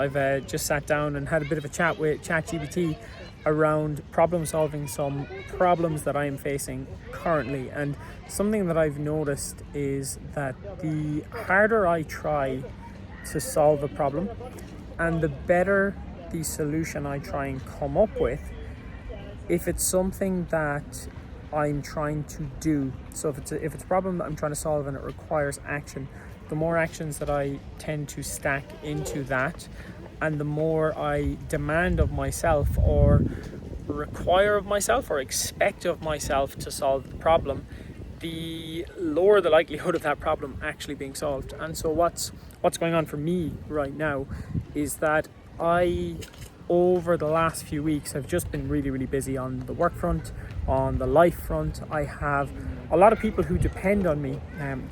I've just sat down and had a bit of a chat with ChatGPT around solving some problems that I am facing currently. And something that I've noticed is that the harder I try to solve a problem and the better the solution I try and come up with, if it's something that I'm trying to do, so if it's a problem that I'm trying to solve and it requires action, the more actions that I tend to stack into that, and the more I demand of myself or require of myself or expect of myself to solve the problem, the lower the likelihood of that problem actually being solved. And so what's going on for me right now is that I, over the last few weeks, have just been really, really busy on the work front, on the life front. I have a lot of people who depend on me,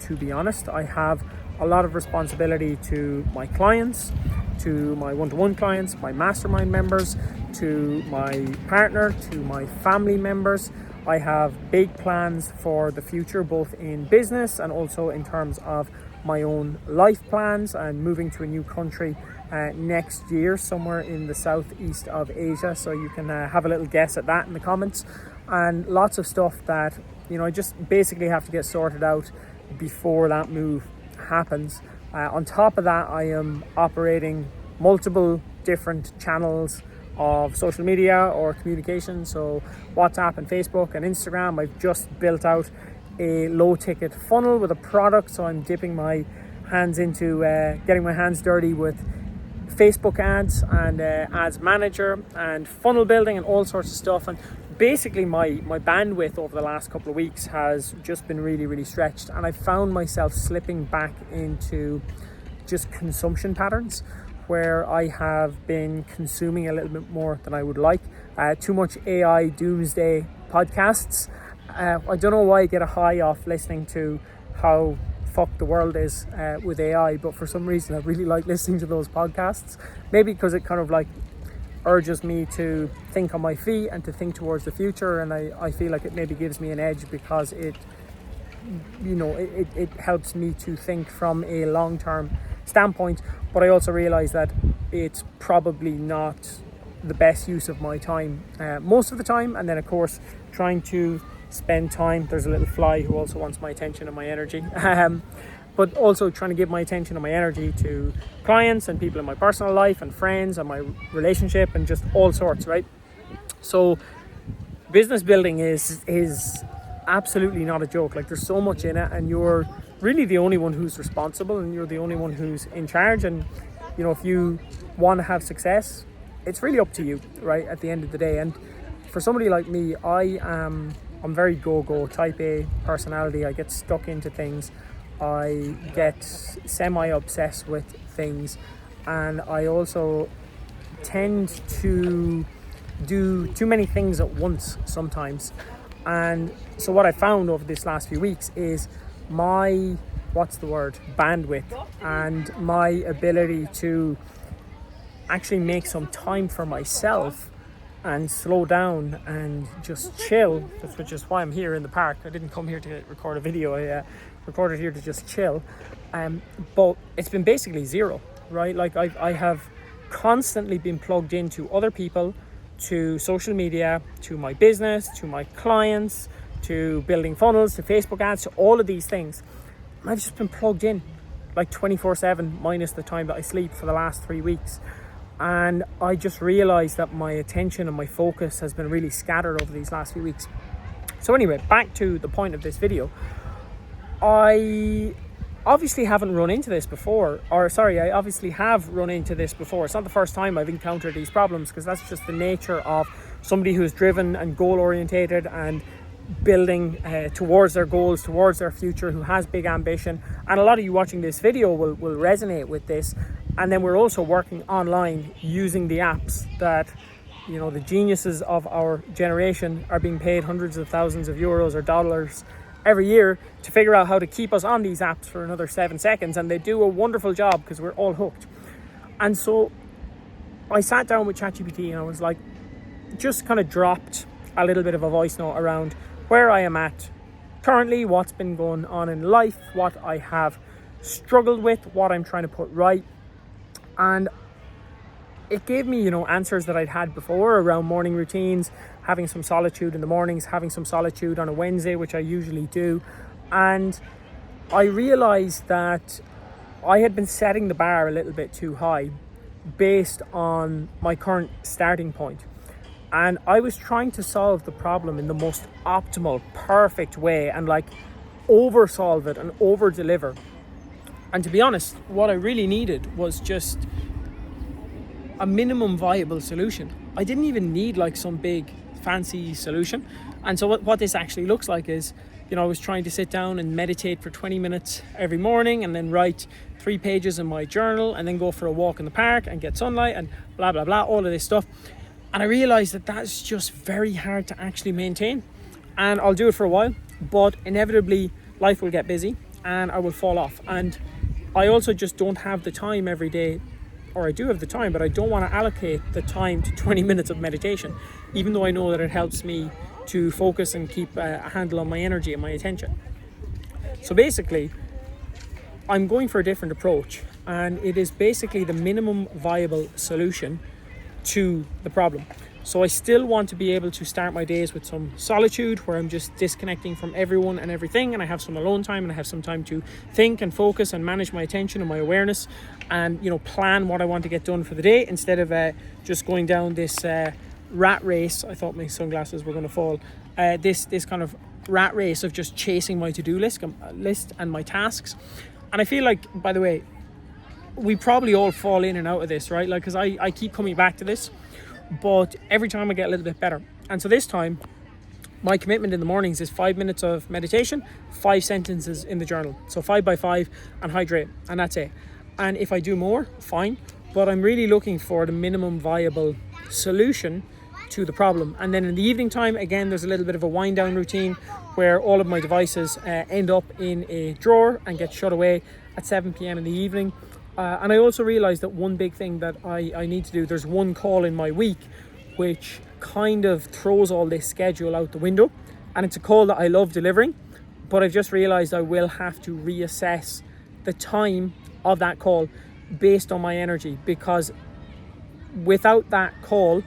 to be honest. I have a lot of responsibility to my clients, to my one-to-one clients, my mastermind members, to my partner, to my family members. I have big plans for the future, both in business and also in terms of my own life plans, and moving to a new country next year, somewhere in the southeast of Asia. So you can have a little guess at that in the comments. And lots of stuff that, I just basically have to get sorted out before that move happens. On top of that, I am operating multiple different channels of social media or communication, so WhatsApp and Facebook and Instagram. I've just built out a low ticket funnel with a product, so I'm dipping my hands into getting my hands dirty with Facebook ads and ads manager and funnel building and all sorts of stuff. And basically my bandwidth over the last couple of weeks has just been really, really stretched, and I found myself slipping back into just consumption patterns where I have been consuming a little bit more than I would like. Too much AI doomsday podcasts. I don't know why I get a high off listening to how fucked the world is with AI, but for some reason I really like listening to those podcasts. Maybe because it kind of like urges me to think on my feet and to think towards the future, and I feel like it maybe gives me an edge because it helps me to think from a long-term standpoint. But I also realize that it's probably not the best use of my time most of the time. And then of course trying to spend time, there's a little fly who also wants my attention and my energy, but also trying to give my attention and my energy to clients and people in my personal life and friends and my relationship and just all sorts, right? So business building is absolutely not a joke. Like, there's so much in it, and you're really the only one who's responsible, and you're the only one who's in charge. And if you want to have success, it's really up to you, right, at the end of the day. And for somebody like me, I'm very go type A personality. I get stuck into things, I get semi-obsessed with things, and I also tend to do too many things at once sometimes. And so what I found over this last few weeks is my bandwidth and my ability to actually make some time for myself and slow down and just chill, which is why I'm here in the park. I didn't come here to record a video, I recorded here to just chill. But it's been basically zero, right? Like I have constantly been plugged into other people, to social media, to my business, to my clients, to building funnels, to Facebook ads, to all of these things. And I've just been plugged in like 24/7 minus the time that I sleep for the last 3 weeks. And I just realized that my attention and my focus has been really scattered over these last few weeks. So anyway, back to the point of this video. I obviously haven't run into this before, I obviously have run into this before. It's not the first time I've encountered these problems, because that's just the nature of somebody who's driven and goal orientated and building towards their goals, towards their future, who has big ambition. And a lot of you watching this video will resonate with this. And then we're also working online using the apps that, the geniuses of our generation are being paid hundreds of thousands of euros or dollars every year to figure out how to keep us on these apps for another 7 seconds. And they do a wonderful job because we're all hooked. And so I sat down with ChatGPT and I was like, just kind of dropped a little bit of a voice note around where I am at currently, what's been going on in life, what I have struggled with, what I'm trying to put right. And it gave me, answers that I'd had before around morning routines, having some solitude in the mornings, having some solitude on a Wednesday, which I usually do. And I realized that I had been setting the bar a little bit too high based on my current starting point. And I was trying to solve the problem in the most optimal, perfect way and over solve it and over deliver. And to be honest, what I really needed was just a minimum viable solution. I didn't even need some big fancy solution. And so what this actually looks like is, I was trying to sit down and meditate for 20 minutes every morning and then write 3 pages in my journal and then go for a walk in the park and get sunlight and blah, blah, blah, all of this stuff. And I realized that that's just very hard to actually maintain. And I'll do it for a while, but inevitably life will get busy and I will fall off. And I also just don't have the time every day, or I do have the time, but I don't want to allocate the time to 20 minutes of meditation, even though I know that it helps me to focus and keep a handle on my energy and my attention. So basically, I'm going for a different approach, and it is basically the minimum viable solution to the problem. So I still want to be able to start my days with some solitude where I'm just disconnecting from everyone and everything, and I have some alone time and I have some time to think and focus and manage my attention and my awareness and plan what I want to get done for the day, instead of just going down this rat race. I thought my sunglasses were going to fall. This kind of rat race of just chasing my to-do list and my tasks. And I feel like, by the way, we probably all fall in and out of this, right? Because I keep coming back to this, but every time I get a little bit better. And so this time, my commitment in the mornings is 5 minutes of meditation, 5 sentences in the journal. So 5 by 5 and hydrate, and that's it. And if I do more, fine. But I'm really looking for the minimum viable solution to the problem. And then in the evening time, again, there's a little bit of a wind down routine where all of my devices end up in a drawer and get shut away at 7 p.m. in the evening. And I also realized that one big thing that I need to do, there's one call in my week which kind of throws all this schedule out the window. And it's a call that I love delivering, but I've just realized I will have to reassess the time of that call based on my energy, because without that call,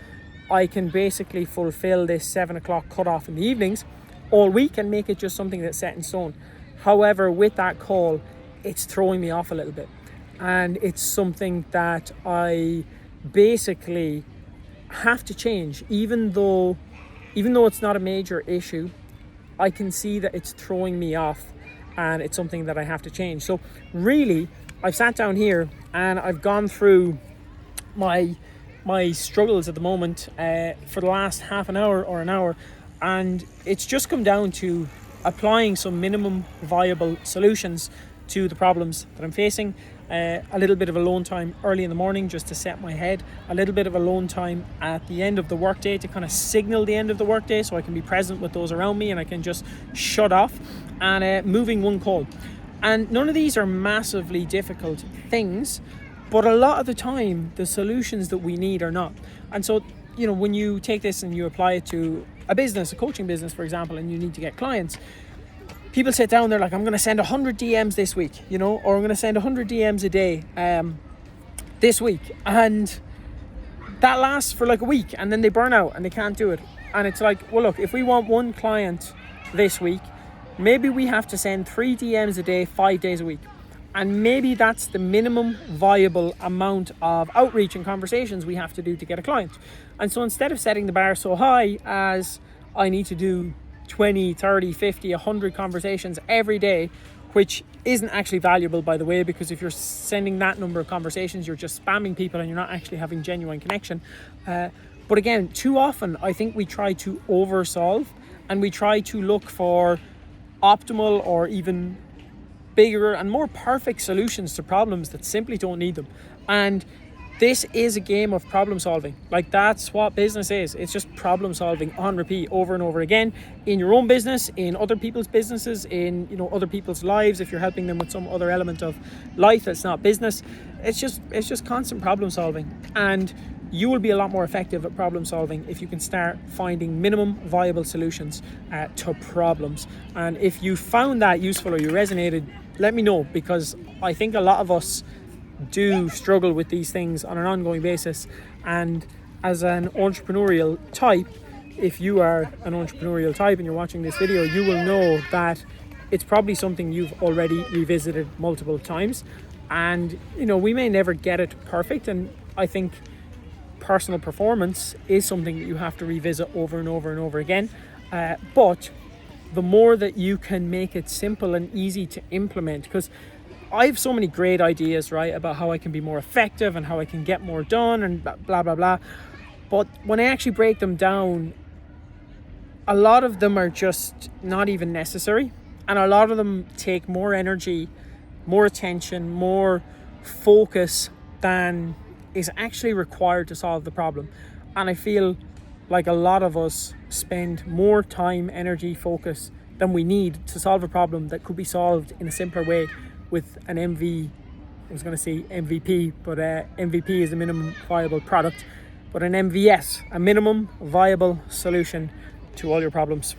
I can basically fulfill this 7 o'clock cutoff in the evenings all week and make it just something that's set in stone. However, with that call, it's throwing me off a little bit. And it's something that I basically have to change, even though it's not a major issue. I can see that it's throwing me off and it's something that I have to change. So really, I've sat down here and I've gone through my struggles at the moment for the last half an hour or an hour, and it's just come down to applying some minimum viable solutions to the problems that I'm facing. A little bit of alone time early in the morning just to set my head, a little bit of alone time at the end of the workday to kind of signal the end of the workday so I can be present with those around me and I can just shut off, and moving one call. And none of these are massively difficult things, but a lot of the time the solutions that we need are not. And so, when you take this and you apply it to a business, a coaching business, for example, and you need to get clients, people sit down, they're like, I'm going to send 100 DMs this week, or I'm going to send 100 DMs a day this week. And that lasts for like a week, and then they burn out and they can't do it. And it's like, well, look, if we want one client this week, maybe we have to send 3 DMs a day, 5 days a week. And maybe that's the minimum viable amount of outreach and conversations we have to do to get a client. And so instead of setting the bar so high as I need to do 20, 30, 50, 100 conversations every day, which isn't actually valuable, by the way, because if you're sending that number of conversations, you're just spamming people and you're not actually having genuine connection. But again, too often, I think we try to oversolve and we try to look for optimal or even bigger and more perfect solutions to problems that simply don't need them. And this is a game of problem solving. Like, that's what business is. It's just problem solving on repeat over and over again, in your own business, in other people's businesses, in other people's lives. If you're helping them with some other element of life that's not business, it's just constant problem solving. And you will be a lot more effective at problem solving if you can start finding minimum viable solutions to problems. And if you found that useful or you resonated, let me know, because I think a lot of us do struggle with these things on an ongoing basis. And as an entrepreneurial type, if you are an entrepreneurial type and you're watching this video, you will know that it's probably something you've already revisited multiple times. And, you know, we may never get it perfect. And I think personal performance is something that you have to revisit over and over and over again. But the more that you can make it simple and easy to implement, because I have so many great ideas, right, about how I can be more effective and how I can get more done and blah, blah, blah. But when I actually break them down, a lot of them are just not even necessary. And a lot of them take more energy, more attention, more focus than is actually required to solve the problem. And I feel like a lot of us spend more time, energy, focus than we need to solve a problem that could be solved in a simpler way with an MVP, but MVP is a minimum viable product, but an MVS, a minimum viable solution to all your problems.